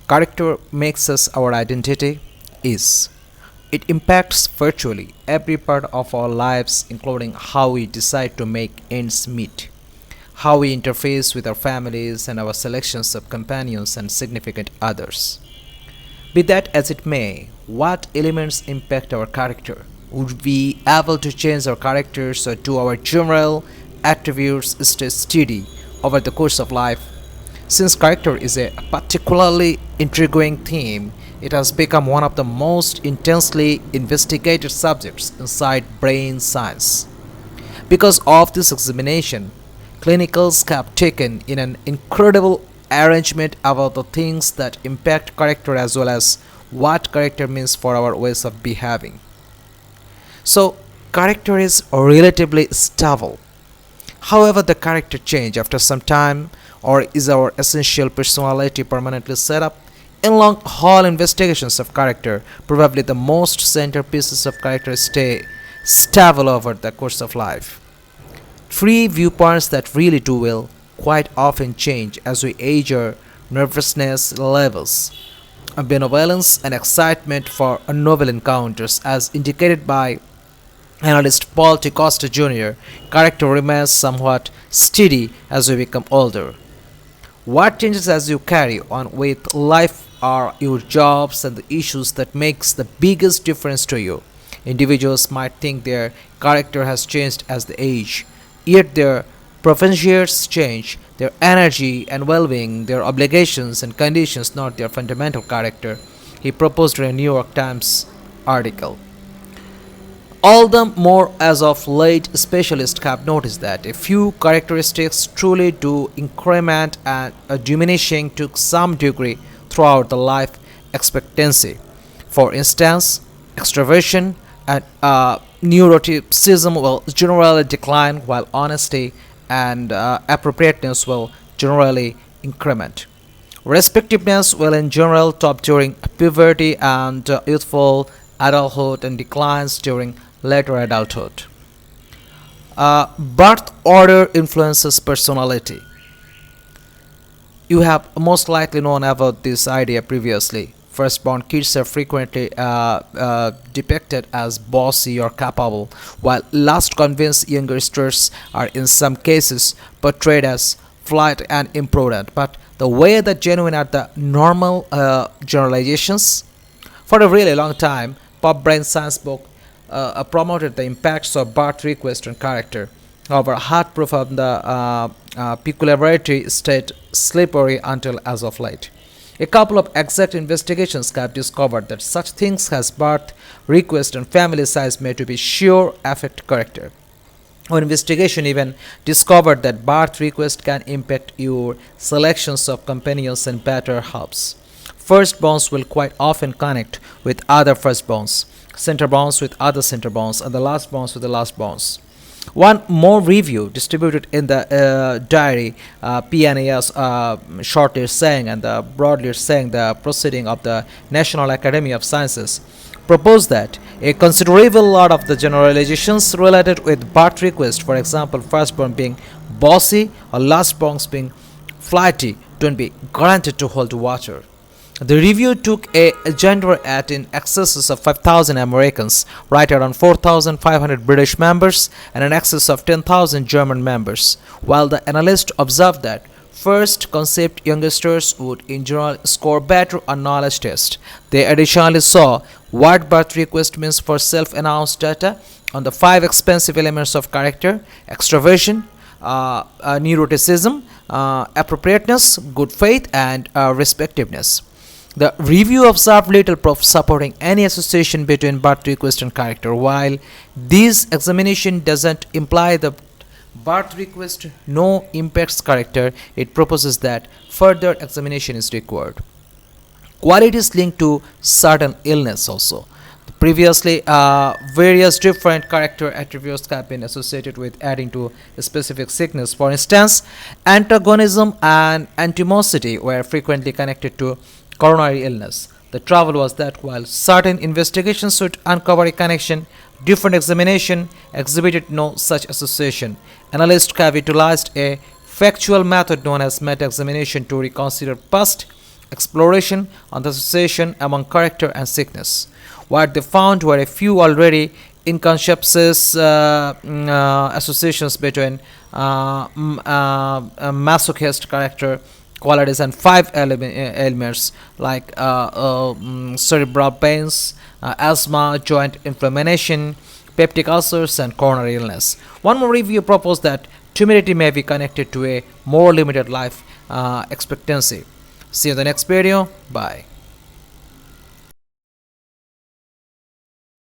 Character makes us our identity is. It impacts virtually every part of our lives, including how we decide to make ends meet, how we interface with our families, and our selections of companions and significant others. Be that as it may, what elements impact our character? Would we be able to change our characters, or do our general attributes stay steady over the course of life? Since character is a particularly intriguing theme, it has become one of the most intensely investigated subjects inside brain science. Because of this examination, clinicals have taken in an incredible arrangement about the things that impact character as well as what character means for our ways of behaving. So, character is relatively stable. However, the character change after some time, or is our essential personality permanently set up? In long haul investigations of character, probably the most centerpieces of character stay stable over the course of life. Three viewpoints that really do well quite often change as we age. Our nervousness levels, a benevolence and excitement for novel encounters, as indicated by analyst Paul T. Costa Jr., character remains somewhat steady as we become older. What changes as you carry on with life are your jobs and the issues that makes the biggest difference to you. Individuals might think their character has changed as they age, yet their preferences change, their energy and well-being, their obligations and conditions, not their fundamental character. He proposed in a New York Times article. All the more as of late, specialists have noticed that a few characteristics truly do increment and diminishing to some degree throughout the life expectancy. For instance, extroversion and neuroticism will generally decline, while honesty and appropriateness will generally increment. Respectiveness will in general top during puberty and youthful adulthood, and declines during later adulthood. Birth order influences personality. You have most likely known about this idea previously. Firstborn kids are frequently depicted as bossy or capable, while last convinced youngsters are in some cases portrayed as flight and imprudent. But the way that genuine are the normal generalizations. For a really long time, pop brain science book promoted the impacts of birth request on character. However, hard proof of the peculiarity stayed slippery until as of late. A couple of exact investigations have discovered that such things as birth request and family size may to be sure affect character. One investigation even discovered that birth request can impact your selections of companions and better helps. Firstborns will quite often connect with other firstborns, centerborns with other centerborns, and the lastborns with the lastborns. One more review distributed in the diary PNAS shortly saying and the broadly saying the proceeding of the National Academy of Sciences proposed that a considerable lot of the generalizations related with birth request, for example, firstborn being bossy or lastborns being flighty, don't be guaranteed to hold water. The review took a gender at in excess of 5,000 Americans, right around 4,500 British members, and in excess of 10,000 German members, while the analyst observed that first concept youngsters would in general score better on knowledge test. They additionally saw what birth request means for self-announced data on the five expensive elements of character: extroversion, neuroticism, appropriateness, good faith, and respectiveness. The review observed little proof supporting any association between birth request and character. While this examination doesn't imply the birth request no impacts character, it proposes that further examination is required. Qualities linked to certain illness also. Previously, various different character attributes have been associated with adding to a specific sickness. For instance, antagonism and animosity were frequently connected to coronary illness. The trouble was that while certain investigations would uncover a connection, different examination exhibited no such association. Analysts have utilized a factual method known as meta-examination to reconsider past exploration on the association among character and sickness. What they found were a few already inconscious associations between masochist character qualities and five elements like cerebral pains, asthma, joint inflammation, peptic ulcers, and coronary illness. One more review proposed that timidity may be connected to a more limited life expectancy. See you in the next video. Bye.